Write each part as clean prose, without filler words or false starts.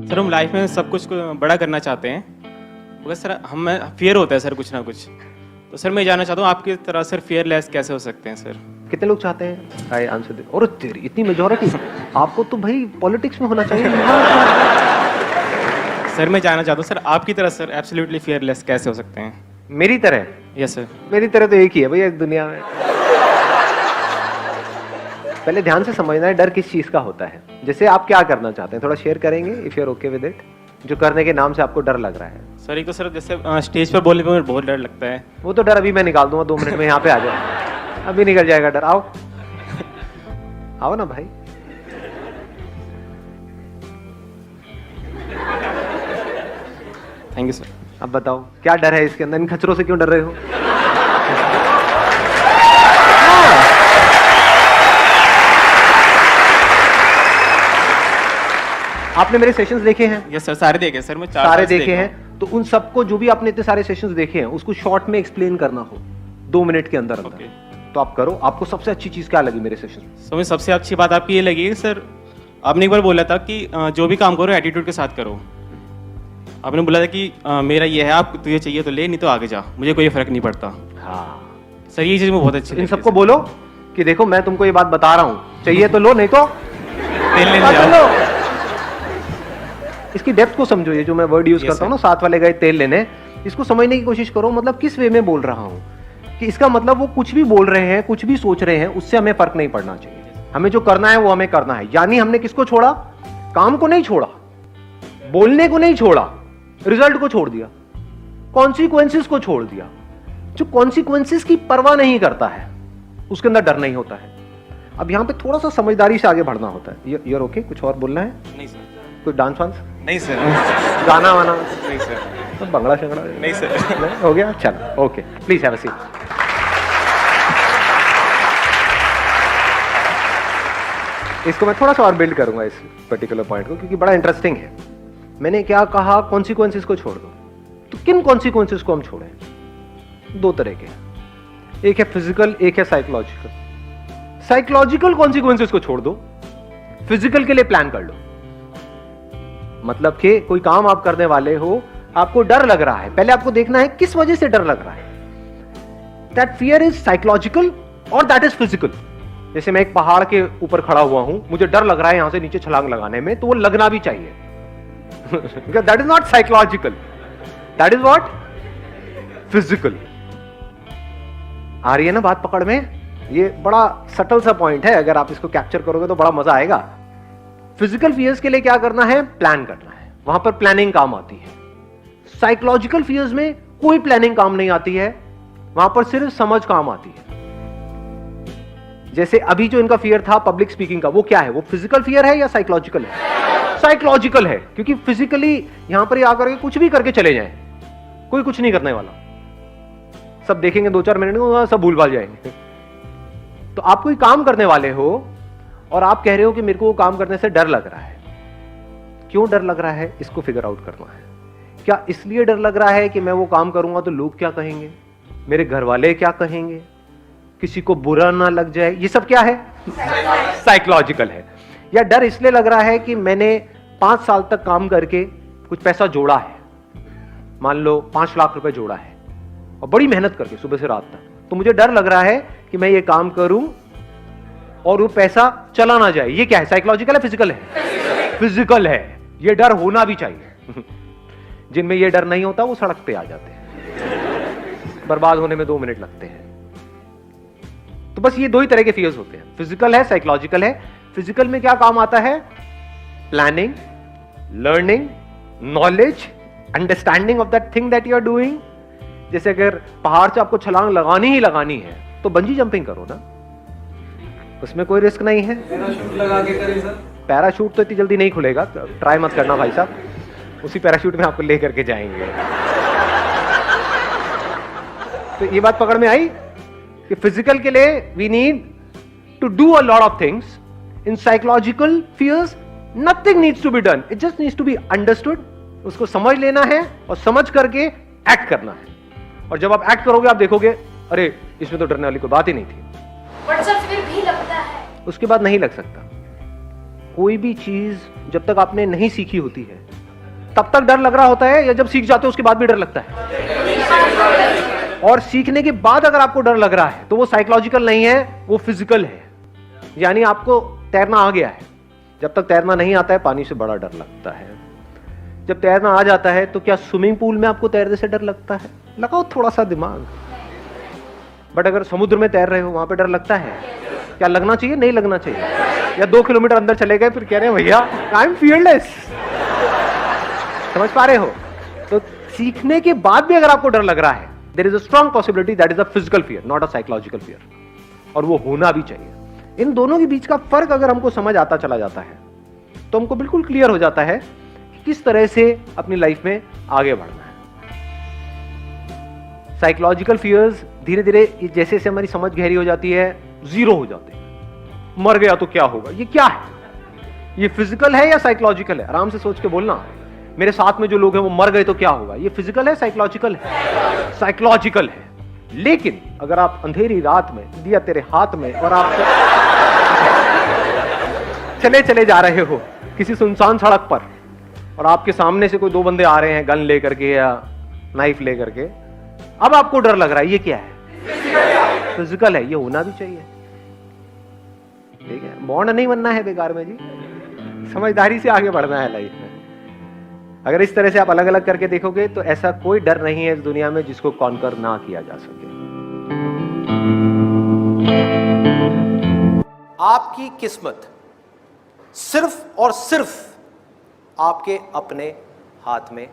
Sir हम life में सब कुछ को बड़ा करना चाहते हैं, मगर सर हमें फियर होता है सर कुछ ना कुछ। तो सर मैं जानना चाहता हूँ आपकी तरह सर फियरलेस कैसे हो सकते हैं सर? कितने लोग चाहते हैं? आई आंसर दे। और तेरी इतनी मेजॉरिटी, आपको तो भाई पॉलिटिक्स में होना चाहिए। सर मैं जानना चाहता हूँ सर आपकी तरह सर एब्सोल्युटली फियरलेस कैसे हो सकते हैं? मेरी तरह? Yes sir. मेरी तरह तो एक ही है भैया इस दुनिया में। पहले ध्यान से समझना है डर किस चीज का होता है। जैसे आप क्या करना चाहते हैं, थोड़ा शेयर करेंगे if you are okay with it, जो करने के नाम से आपको डर लग रहा है। सर एक तो सर जैसे स्टेज पर बोलने में बहुत डर लगता है। वो तो डर अभी मैं निकाल दूंगा, 2 मिनट में यहाँ पे आ जाओ, अभी निकल जाएगा डर। आओ आओ ना भाई। Thank you sir. अब बताओ क्या डर है इसके अंदर? इन खच्चरों से क्यों डर रहे हो? आपने मेरे सेशंस देखे हैं? यस सर, सारे देखे सर, मैं सारे देखे हैं। तो उन सबको, जो भी आपने इतने सारे सेशंस देखे हैं, उसको शॉर्ट में एक्सप्लेन करना हो 2 मिनट के अंदर अंदर, तो आप करो। आपको सबसे अच्छी चीज क्या लगी मेरे सेशन में? मुझे सबसे अच्छी बात आपकी ये लगी सर, आपने एक बार बोला था कि जो भी काम करो एटीट्यूड के साथ करो। आपने बोला था कि मेरा ये है, आप तुझे चाहिए तो ले, नहीं तो आगे जा, मुझे कोई फर्क नहीं पड़ता। हाँ सर ये चीज मुझे बहुत अच्छी लगी। इन सबको बोलो कि देखो मैं तुमको ये बात बता रहा हूँ, चाहिए तो लो, नहीं तो तेल लेने जाओ। इसकी डेप्थ को समझो। ये जो मैं वर्ड यूज करता हूँ ना, साथ वाले गए तेल लेने, इसको समझने की कोशिश करो। मतलब किस वे में बोल रहा हूँ कि इसका मतलब वो कुछ भी बोल रहे हैं, कुछ भी सोच रहे हैं, उससे हमें फर्क नहीं पड़ना चाहिए। हमें जो करना है वो हमें करना है। यानी हमने किसको छोड़ा? काम को नहीं छोड़ा, बोलने को नहीं छोड़ा, रिजल्ट को छोड़ दिया, कॉन्सिक्वेंसेस को छोड़ दिया। जो कॉन्सिक्वेंसेस की परवाह नहीं करता है उसके अंदर डर नहीं होता है। अब यहां पे थोड़ा सा समझदारी से आगे बढ़ना होता है। You're okay? कुछ और बोलना है? नहीं सर। कोई डांस वांस? नहीं सर। गाना वाना? नहीं सर। तो बंगड़ा शंगड़ा? नहीं सर। हो गया? चलो okay, please have a seat. इसको मैं थोड़ा सा और बिल्ड करूंगा इस पर्टिकुलर पॉइंट को, क्योंकि बड़ा इंटरेस्टिंग है। मैंने क्या कहा? कॉन्सिक्वेंसेस को छोड़ दो। तो किन कॉन्सिक्वेंसेस को हम छोड़ें? 2 तरह के, एक है फिजिकल, एक है साइकोलॉजिकल। साइकोलॉजिकल कॉन्सिक्वेंसेस को छोड़ दो, फिजिकल के लिए प्लान कर लो। मतलब कि कोई काम आप करने वाले हो, आपको डर लग रहा है, पहले आपको देखना है किस वजह से डर लग रहा है। दैट फियर इज साइकोलॉजिकल और दैट इज फिजिकल। जैसे मैं एक पहाड़ के ऊपर खड़ा हुआ हूं, मुझे डर लग रहा है यहां से नीचे छलांग लगाने में, तो वो लगना भी चाहिए। That is not psychological, that is what? Physical. आ रही है ना बात पकड़ में? ये बड़ा सटल सा पॉइंट है, अगर आप इसको कैप्चर करोगे तो बड़ा मजा आएगा। फिजिकल फियर्स के लिए क्या करना है? प्लान करना है, वहां पर प्लानिंग काम आती है। साइकोलॉजिकल फियर्स में कोई प्लानिंग काम नहीं आती है, वहां पर सिर्फ समझ काम आती है। जैसे अभी जो इनका फियर था पब्लिक स्पीकिंग का, वो क्या है? वो फिजिकल फियर है या साइकोलॉजिकल है? साइकोलॉजिकल है, क्योंकि फिजिकली यहां पर आकर के कुछ भी करके चले जाएं, कोई कुछ नहीं करने वाला। सब देखेंगे 2-4 मिनट में, सब भूल भाल जाएंगे। तो आप कोई काम करने वाले हो और आप कह रहे हो कि मेरे को वो काम करने से डर लग रहा है। क्यों डर लग रहा है? इसको फिगर आउट करना है। क्या इसलिए डर लग रहा है कि मैं वो काम करूंगा तो लोग क्या कहेंगे, मेरे घर वाले क्या कहेंगे, किसी को बुरा ना लग जाए? ये सब क्या है? साइकोलॉजिकल है। या डर इसलिए लग रहा है कि मैंने 5 साल तक काम करके कुछ पैसा जोड़ा है, मान लो 5 लाख रुपए जोड़ा है, और बड़ी मेहनत करके सुबह से रात तक, तो मुझे डर लग रहा है कि मैं ये काम करूं और वो पैसा चला ना जाए। ये क्या है? साइकोलॉजिकल है, फिजिकल है? फिजिकल है। ये डर होना भी चाहिए। जिनमें ये डर नहीं होता वो सड़क पे आ जाते हैं, बर्बाद होने में 2 मिनट लगते हैं। तो बस ये 2 ही तरह के फियर्स होते हैं, फिजिकल है, साइकोलॉजिकल है। फिजिकल में क्या काम आता है? Planning, learning, knowledge, understanding of that thing that you are doing. जैसे अगर पहाड़ से आपको छलांग लगानी ही लगानी है तो बंजी जंपिंग करो ना, उसमें कोई रिस्क नहीं है। पैराशूट लगा के करें सर? पैराशूट तो इतनी जल्दी नहीं खुलेगा, ट्राई मत करना भाई साहब, उसी पैराशूट में आपको ले करके जाएंगे। तो ये बात पकड़ में आई कि फिजिकल के लिए we need to do a lot of things. In psychological fears nothing needs to be done, it just needs to be understood. उसको समझ लेना है और समझ करके एक्ट करना है। और जब आप एक्ट करोगे आप देखोगे अरे इसमें तो डरने वाली कोई बात ही नहीं थी। बट सर फिर भी लगता है। उसके बाद नहीं लग सकता। कोई भी चीज जब तक आपने नहीं सीखी होती है तब तक डर लग रहा होता है या जब सीख जाते हो उसके बाद भी डर लगता है? और सीखने के बाद अगर आपको डर लग रहा है तो वो साइकोलॉजिकल नहीं है, वो फिजिकल है। यानी आपको तैरना आ गया है। जब तक तैरना नहीं आता है पानी से बड़ा डर लगता है। जब तैरना आ जाता है तो क्या स्विमिंग पूल में आपको तैरने से डर लगता है? लगाओ थोड़ा सा दिमाग। बट अगर समुद्र में तैर रहे हो वहां पे डर लगता है? क्या लगना चाहिए? नहीं लगना चाहिए। या 2 किलोमीटर अंदर चले गए फिर कह रहे हैं भैया आई एम फियरलेस। समझ पा रहे हो? तो सीखने के बाद भी अगर आपको डर लग रहा है, there is a strong possibility that is a physical fear, not a psychological fear. और वो होना भी चाहिए। इन दोनों के बीच का फर्क अगर हमको समझ आता चला जाता है तो हमको बिल्कुल क्लियर हो जाता है कि किस तरह से अपनी लाइफ में आगे बढ़ना है। साइकोलॉजिकल फियर्स धीरे धीरे जैसे जैसे हमारी समझ गहरी हो जाती है जीरो हो जाते हैं। मर गया तो क्या होगा? ये क्या है? ये फिजिकल है या साइकोलॉजिकल है? आराम से सोच के बोलना। मेरे साथ में जो लोग हैं वो मर गए तो क्या होगा? ये फिजिकल है साइकोलॉजिकल है? साइकोलॉजिकल है। लेकिन अगर आप अंधेरी रात में दिया तेरे हाथ में और आप चले जा रहे हो किसी सुनसान सड़क पर और आपके सामने से कोई 2 बंदे आ रहे हैं गन लेकर के या नाइफ लेकर के, अब आपको डर लग रहा है, ये क्या है? फिजिकल है। ये होना भी चाहिए, ठीक है? बॉन्ड नहीं बनना है बेकार में जी, समझदारी से आगे बढ़ना है लाइफ में। अगर इस तरह से आप अलग अलग करके देखोगे तो ऐसा कोई डर नहीं है इस दुनिया में जिसको कॉन्कर ना किया जा सके। आपकी किस्मत सिर्फ और सिर्फ आपके अपने हाथ में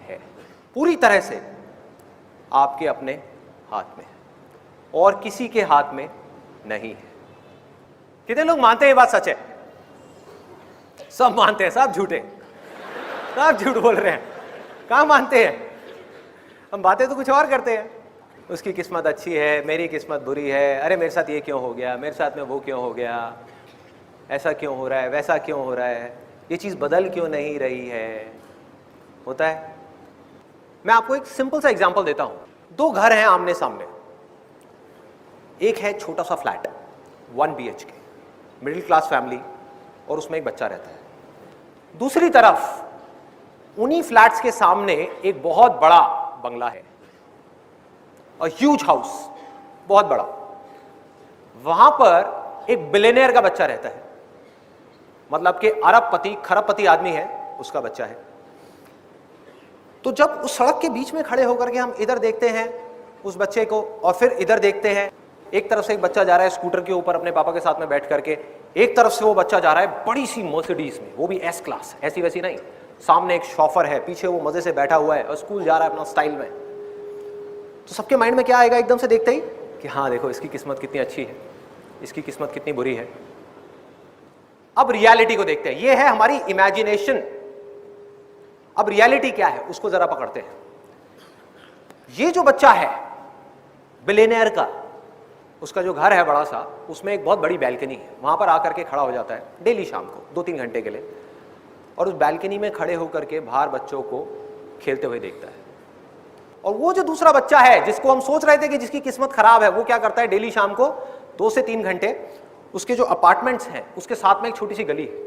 है, पूरी तरह से आपके अपने हाथ में है और किसी के हाथ में नहीं है। कितने लोग मानते हैं ये बात सच है? सब मानते हैं, सब झूठे, सब झूठ बोल रहे हैं। कहां मानते हैं? हम बातें तो कुछ और करते हैं। उसकी किस्मत अच्छी है, मेरी किस्मत बुरी है, अरे मेरे साथ ये क्यों हो गया, मेरे साथ में वो क्यों हो गया, ऐसा क्यों हो रहा है, वैसा क्यों हो रहा है, ये चीज बदल क्यों नहीं रही है। होता है। मैं आपको एक सिंपल सा एग्जांपल देता हूं। 2 घर हैं आमने सामने। एक है छोटा सा flat 1 BHK, middle class family, और उसमें एक बच्चा रहता है। दूसरी तरफ उन्हीं फ्लैट्स के सामने एक बहुत बड़ा बंगला है, अ ह्यूज हाउस, बहुत बड़ा। वहां पर एक बिलियनियर का बच्चा रहता है, मतलब कि अरबपति खरबपति आदमी है, उसका बच्चा है। तो जब उस सड़क के बीच में खड़े होकर के हम इधर देखते हैं उस बच्चे को और फिर इधर देखते हैं, एक तरफ से एक बच्चा जा रहा है स्कूटर के ऊपर अपने पापा के साथ में बैठ करके, एक तरफ से वो बच्चा जा रहा है बड़ी सी मर्सिडीज में, वो भी S क्लास, ऐसी वैसी नहीं। सामने एक शॉफर है, पीछे वो मजे से बैठा हुआ है और स्कूल जा रहा है अपना स्टाइल में। तो सबके माइंड में क्या आएगा एकदम से देखते ही कि हाँ देखो इसकी किस्मत कितनी अच्छी है, इसकी किस्मत कितनी बुरी है। अब रियलिटी को देखते हैं, ये है हमारी इमेजिनेशन। अब रियलिटी क्या है उसको जरा पकड़ते हैं। ये जो बच्चा है बिलियनियर का, उसका जो घर है बड़ा सा, उसमें एक बहुत बड़ी बैल्कनी है। वहां पर आकर के खड़ा हो जाता है डेली शाम को 2-3 घंटे के लिए, और उस बैल्कनी में खड़े होकर के बाहर बच्चों को खेलते हुए देखता है। और वो जो दूसरा बच्चा है जिसको हम सोच रहे थे कि जिसकी किस्मत खराब है, वो क्या करता है, डेली शाम को 2 से 3 घंटे उसके जो अपार्टमेंट्स हैं उसके साथ में एक छोटी सी गली है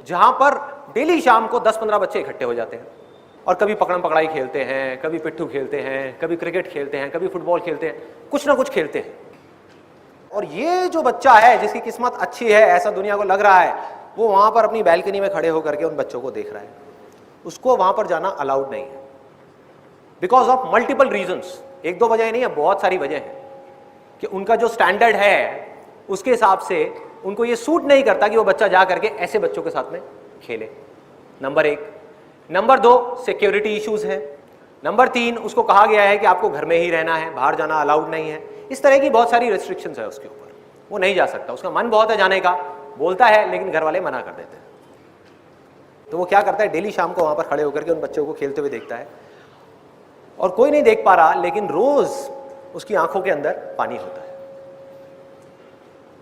जहां पर डेली शाम को 10-15 बच्चे इकट्ठे हो जाते हैं और कभी पकड़म पकड़ाई खेलते हैं, कभी पिट्ठू खेलते हैं, कभी क्रिकेट खेलते हैं, कभी फुटबॉल खेलते हैं, कुछ ना कुछ खेलते हैं। और ये जो बच्चा है जिसकी किस्मत अच्छी है, ऐसा दुनिया को लग रहा है, वो वहां पर अपनी बैल्कनी में खड़े होकर के उन बच्चों को देख रहा है। उसको वहां पर जाना अलाउड नहीं है बिकॉज ऑफ मल्टीपल रीजंस। 1-2 वजह नहीं है, बहुत सारी वजह है कि उनका जो स्टैंडर्ड है उसके हिसाब से उनको ये सूट नहीं करता कि वो बच्चा जा करके ऐसे बच्चों के साथ में खेले। नंबर 1। नंबर 2, सिक्योरिटी इश्यूज है। नंबर 3, उसको कहा गया है कि आपको घर में ही रहना है, बाहर जाना अलाउड नहीं है। इस तरह की बहुत सारी रेस्ट्रिक्शंस है उसके ऊपर, वो नहीं जा सकता। उसका मन बहुत है जाने का, बोलता है, लेकिन घर वाले मना कर देते हैं। तो वो क्या करता है, डेली शाम को वहां पर खड़े होकर के उन बच्चों को खेलते हुए देखता है और कोई नहीं देख पा रहा, लेकिन रोज उसकी आंखों के अंदर पानी होता है।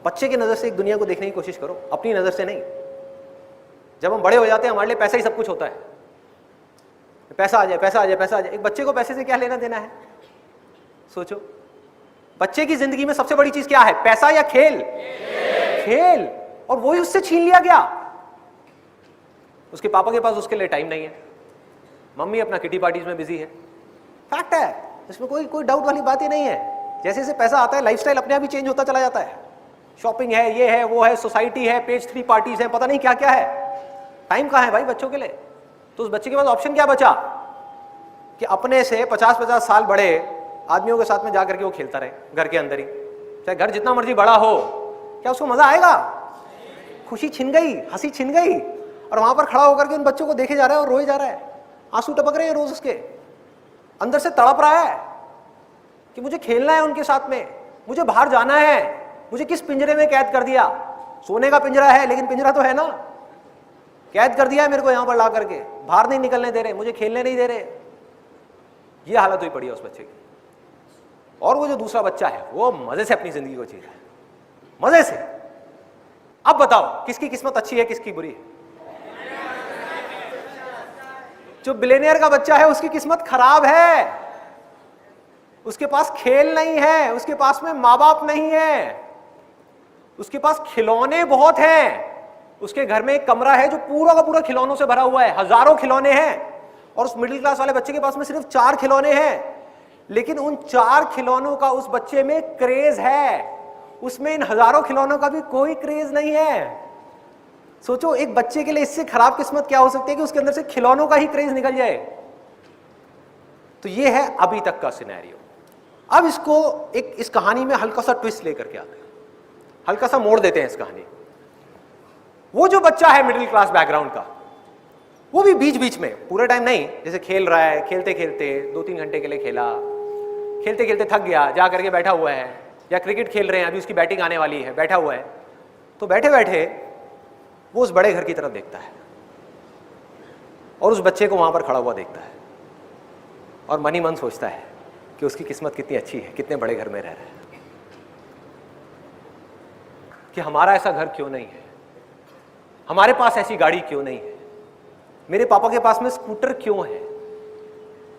बच्चे की नजर से एक दुनिया को देखने की कोशिश करो, अपनी नजर से नहीं। जब हम बड़े हो जाते हैं हमारे लिए पैसा ही सब कुछ होता है, पैसा आ जाए, पैसा आ जाए, पैसा आ जाए। एक बच्चे को पैसे से क्या लेना देना है? सोचो, बच्चे की जिंदगी में सबसे बड़ी चीज क्या है, पैसा या खेल? खेल। और वही उससे छीन लिया गया। उसके पापा के पास उसके लिए टाइम नहीं है, मम्मी अपना किटी पार्टीज में बिजी है। फैक्ट है, इसमें कोई डाउट वाली बात ही नहीं है। जैसे जैसे पैसा आता है लाइफस्टाइल अपने आप ही चेंज होता चला जाता है। शॉपिंग है, ये है, वो है, सोसाइटी है, पेज 3 पार्टीज है, पता नहीं क्या क्या है। टाइम कहाँ है भाई बच्चों के लिए? तो उस बच्चे के पास ऑप्शन क्या बचा कि अपने से 50-50 साल बड़े आदमियों के साथ में जाकर के वो खेलता रहे घर के अंदर ही। चाहे घर जितना मर्जी बड़ा हो, क्या उसको मजा आएगा? खुशी छिन गई, हंसी छिन गई, और वहां पर खड़ा होकर के उन बच्चों को देखे जा रहा है और रोए जा रहा है, आंसू टपक रहे हैं रोज, उसके अंदर से तड़प रहा है कि मुझे खेलना है उनके साथ में, मुझे बाहर जाना है, मुझे किस पिंजरे में कैद कर दिया। सोने का पिंजरा है लेकिन पिंजरा तो है ना, कैद कर दिया है मेरे को यहां पर ला करके, बाहर नहीं निकलने दे रहे, मुझे खेलने नहीं दे रहे। ये हालत हुई पड़ी है उस बच्चे की। और वो जो दूसरा बच्चा है वो मजे से अपनी जिंदगी को जी रहा है, मजे से। अब बताओ किसकी किस्मत अच्छी है, किसकी बुरी है? जो बिलियनियर का बच्चा है उसकी किस्मत खराब है। उसके पास खेल नहीं है, उसके पास में माँ बाप नहीं है, उसके पास खिलौने बहुत हैं। उसके घर में एक कमरा है जो पूरा का पूरा खिलौनों से भरा हुआ है, हजारों खिलौने हैं। और उस मिडिल क्लास वाले बच्चे के पास में सिर्फ 4 खिलौने हैं, लेकिन उन 4 खिलौनों का उस बच्चे में क्रेज है, उसमें इन हजारों खिलौनों का भी कोई क्रेज नहीं है। सोचो एक बच्चे के लिए इससे खराब किस्मत क्या हो सकती है कि उसके अंदर से खिलौनों का ही क्रेज निकल जाए। तो ये है अभी तक का सिनेरियो। अब इसको एक इस कहानी में हल्का सा ट्विस्ट लेकर के आते हैं, हल्का सा मोड़ देते हैं इस कहानी। वो जो बच्चा है मिडिल क्लास बैकग्राउंड का, वो भी बीच बीच में, पूरे टाइम नहीं, जैसे खेल रहा है, खेलते खेलते 2-3 घंटे के लिए खेला, खेलते खेलते थक गया, जा करके बैठा हुआ है, या क्रिकेट खेल रहे हैं, अभी उसकी बैटिंग आने वाली है, बैठा हुआ है, तो बैठे बैठे वो उस बड़े घर की तरफ देखता है और उस बच्चे को वहां पर खड़ा हुआ देखता है और मन ही मन सोचता है कि उसकी किस्मत कितनी अच्छी है, कितने बड़े घर में रह रहा है, कि हमारा ऐसा घर क्यों नहीं है, हमारे पास ऐसी गाड़ी क्यों नहीं है, मेरे पापा के पास में स्कूटर क्यों है,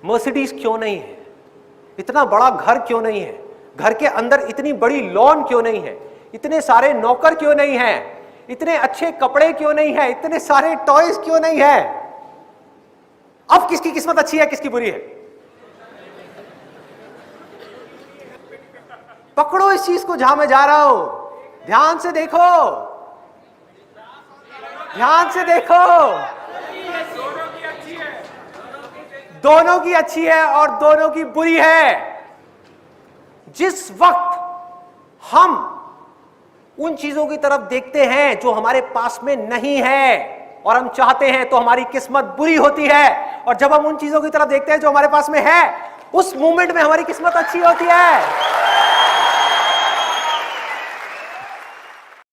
मर्सिडीज क्यों नहीं है, इतना बड़ा घर क्यों नहीं है, घर के अंदर इतनी बड़ी लॉन क्यों नहीं है, इतने सारे नौकर क्यों नहीं है, इतने अच्छे कपड़े क्यों नहीं है, इतने सारे टॉयज क्यों नहीं है। अब किसकी किस्मत अच्छी है, किसकी बुरी है? पकड़ो इस चीज को जहां मैं जा रहा हूं, ध्यान से देखो, ध्यान से देखो। दोनों की अच्छी है और दोनों की बुरी है। जिस वक्त हम उन चीजों की तरफ देखते हैं जो हमारे पास में नहीं है और हम चाहते हैं, तो हमारी किस्मत बुरी होती है, और जब हम उन चीजों की तरफ देखते हैं जो हमारे पास में है, उस मोमेंट में हमारी किस्मत अच्छी होती है।